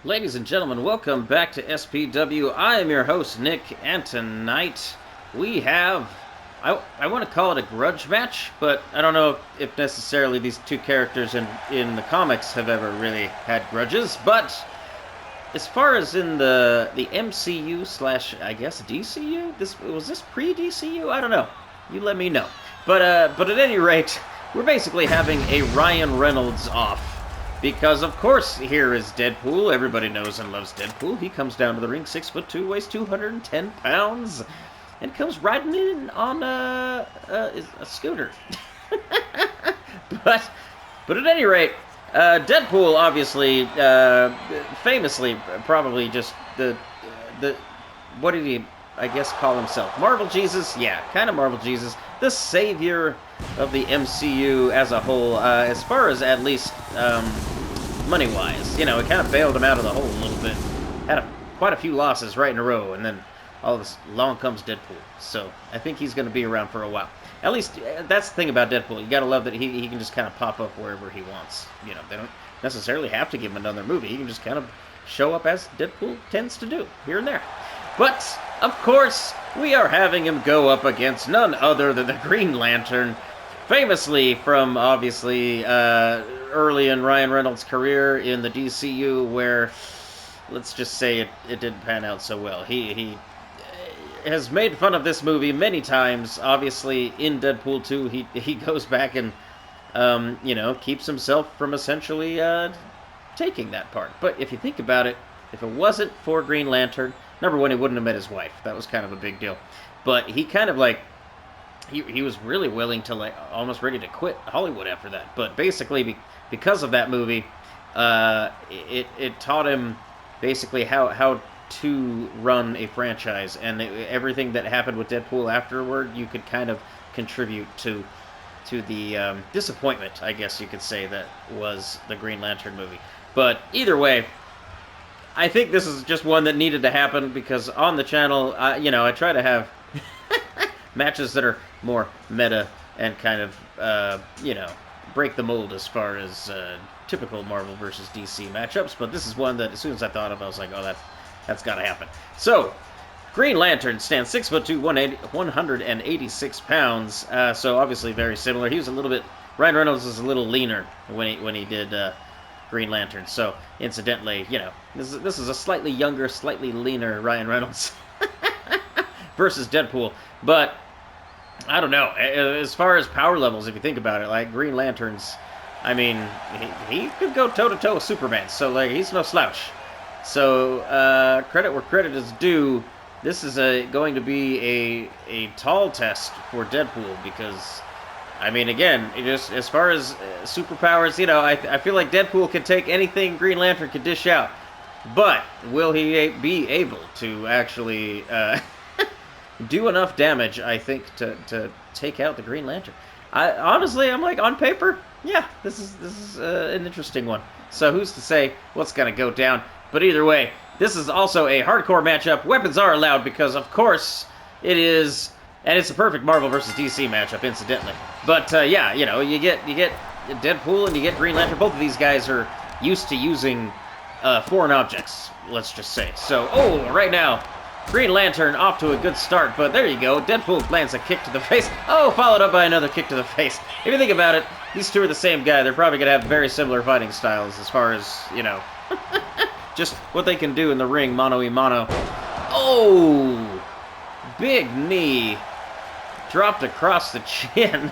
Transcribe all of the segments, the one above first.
Ladies and gentlemen, welcome back to SPW. I am your host, Nick, and tonight we have, I want to call it a grudge match, but I don't know if necessarily these two characters in the comics have ever really had grudges, but as far as in the MCU slash, I guess, DCU? Was this pre-DCU? I don't know. You let me know. But at any rate, we're basically having a Ryan Reynolds off. Because, of course, here is Deadpool. Everybody knows and loves Deadpool. He comes down to the ring, 6'2", weighs 210 pounds, and comes riding in on a scooter. But at any rate, Deadpool, obviously, famously, probably just the what did he, I guess, call himself? Marvel Jesus? Yeah, kind of Marvel Jesus. The savior of the MCU as a whole, as far as at least money-wise. You know, it kind of bailed him out of the hole a little bit. Had quite a few losses right in a row, and then all this, along comes Deadpool. So I think he's going to be around for a while. At least, that's the thing about Deadpool. You got to love that he can just kind of pop up wherever he wants. You know, they don't necessarily have to give him another movie. He can just kind of show up as Deadpool tends to do, here and there. But, of course, we are having him go up against none other than the Green Lantern, famously from, obviously, early in Ryan Reynolds' career in the DCU, where, let's just say it didn't pan out so well. He has made fun of this movie many times. Obviously, in Deadpool 2, he goes back and, you know, keeps himself from essentially taking that part. But if you think about it, if it wasn't for Green Lantern, number one, he wouldn't have met his wife. That was kind of a big deal. But he kind of like, he was really willing to, like, almost ready to quit Hollywood after that. But basically, because of that movie, it taught him basically how to run a franchise. And everything that happened with Deadpool afterward, you could kind of contribute to the disappointment, I guess you could say, that was the Green Lantern movie. But either way, I think this is just one that needed to happen, because on the channel, you know, I try to have matches that are more meta and kind of, you know, break the mold as far as typical Marvel versus DC matchups. But this is one that, as soon as I thought of, I was like, oh, that's got to happen. So, Green Lantern stands 6'2", 186 pounds. So obviously very similar. He was a little bit, Ryan Reynolds was a little leaner when he did Green Lantern. So, incidentally, you know, this is a slightly younger, slightly leaner Ryan Reynolds versus Deadpool. But I don't know. As far as power levels, if you think about it, like Green Lanterns, I mean, he could go toe-to-toe with Superman. So, like, he's no slouch. So, credit where credit is due. This is going to be a tall test for Deadpool, because, I mean, again, just as far as superpowers, you know, I feel like Deadpool can take anything Green Lantern can dish out. But will he be able to actually do enough damage, I think, to take out the Green Lantern? Honestly, I'm like, on paper, yeah, this is an interesting one. So who's to say what's going to go down? But either way, this is also a hardcore matchup. Weapons are allowed because, of course, it is, and it's a perfect Marvel versus DC matchup, incidentally. But yeah, you know, you get Deadpool and you get Green Lantern. Both of these guys are used to using foreign objects, let's just say. So, oh, right now, Green Lantern off to a good start, but there you go. Deadpool lands a kick to the face. Oh, followed up by another kick to the face. If you think about it, these two are the same guy. They're probably going to have very similar fighting styles as far as, you know, just what they can do in the ring, mano-y-mano. Oh! Big knee. Dropped across the chin.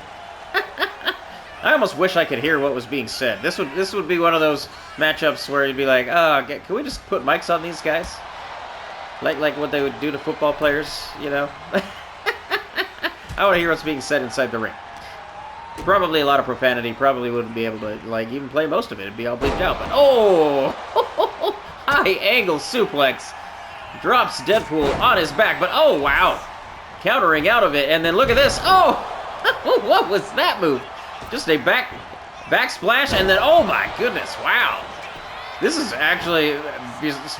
I almost wish I could hear what was being said. This would be one of those matchups where you'd be like, oh, can we just put mics on these guys? Like what they would do to football players, you know? I want to hear what's being said inside the ring. Probably a lot of profanity. Probably wouldn't be able to, like, even play most of it. It'd be all bleeped out. But, oh! High angle suplex. Drops Deadpool on his back. But, oh, wow. Countering out of it. And then look at this. Oh! What was that move? Just a back splash. And then, oh, my goodness. Wow. This is actually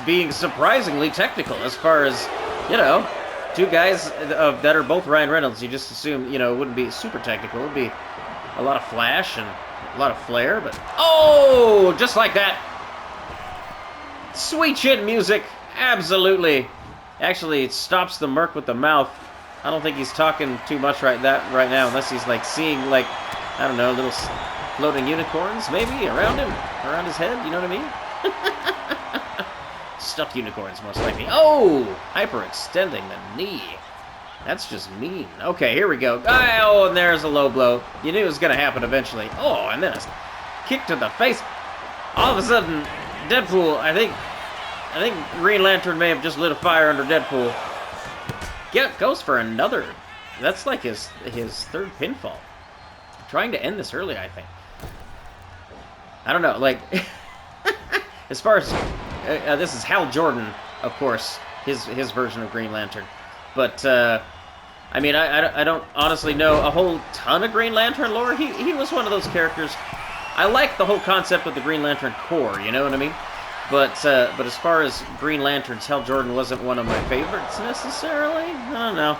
being surprisingly technical as far as, you know, two guys that are both Ryan Reynolds. You just assume, you know, it wouldn't be super technical. It would be a lot of flash and a lot of flair, but... Oh! Just like that. Sweet shit music. Absolutely. Actually, it stops the Merc with the mouth. I don't think he's talking too much right now, unless he's like seeing like, I don't know, little floating unicorns maybe around him, around his head. You know what I mean? Stuffed unicorns, most likely. Oh, hyperextending the knee. That's just mean. Okay, here we go. Oh, and there's a low blow. You knew it was gonna happen eventually. Oh, and then a kick to the face. All of a sudden, Deadpool. I think Green Lantern may have just lit a fire under Deadpool. Yeah, goes for another. That's like his third pinfall. Trying to end this early, I think. I don't know, like, as far as, this is Hal Jordan, of course, his version of Green Lantern. But, I mean, I don't honestly know a whole ton of Green Lantern lore. He was one of those characters. I like the whole concept of the Green Lantern Corps, you know what I mean? But as far as Green Lanterns, Hal Jordan wasn't one of my favorites necessarily. I don't know.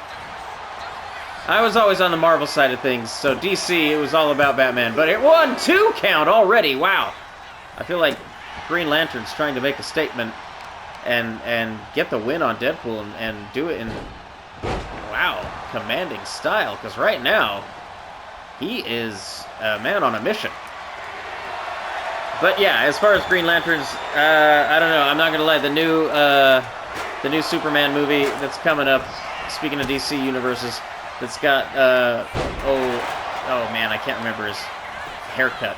I was always on the Marvel side of things, so DC, it was all about Batman. But it won 2 count already. Wow. I feel like Green Lantern's trying to make a statement and get the win on Deadpool and do it in, wow, commanding style. Because right now, he is a man on a mission. But yeah, as far as Green Lanterns, I don't know. I'm not gonna lie. The new Superman movie that's coming up. Speaking of DC universes, that's got oh man, I can't remember his haircut.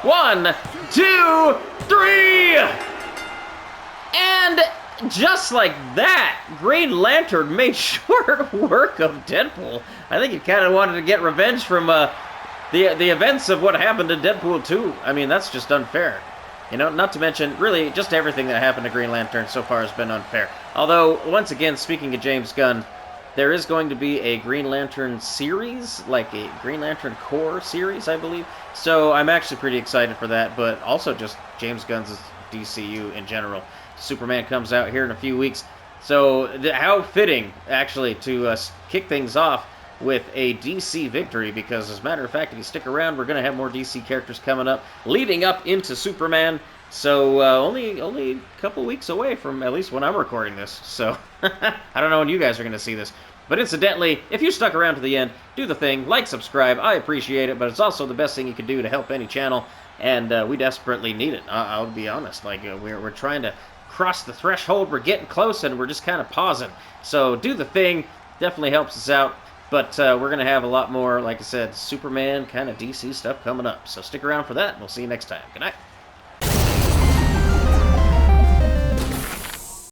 1, 2, 3, and just like that, Green Lantern made short work of Deadpool. I think he kind of wanted to get revenge from the events of what happened to Deadpool 2. I mean, that's just unfair. You know, not to mention, really, just everything that happened to Green Lantern so far has been unfair. Although, once again, speaking of James Gunn, there is going to be a Green Lantern series, like a Green Lantern Corps series, I believe. So I'm actually pretty excited for that, but also just James Gunn's DCU in general. Superman comes out here in a few weeks. So how fitting, actually, to kick things off with a DC victory, because as a matter of fact, if you stick around, we're going to have more DC characters coming up, leading up into Superman. So only a couple weeks away from at least when I'm recording this. So I don't know when you guys are going to see this. But incidentally, if you stuck around to the end, do the thing, like, subscribe. I appreciate it, but it's also the best thing you can do to help any channel, and we desperately need it. I'll be honest. Like we're trying to cross the threshold. We're getting close, and we're just kind of pausing. So do the thing. Definitely helps us out. But we're going to have a lot more, like I said, Superman kind of DC stuff coming up. So stick around for that, and we'll see you next time. Good night.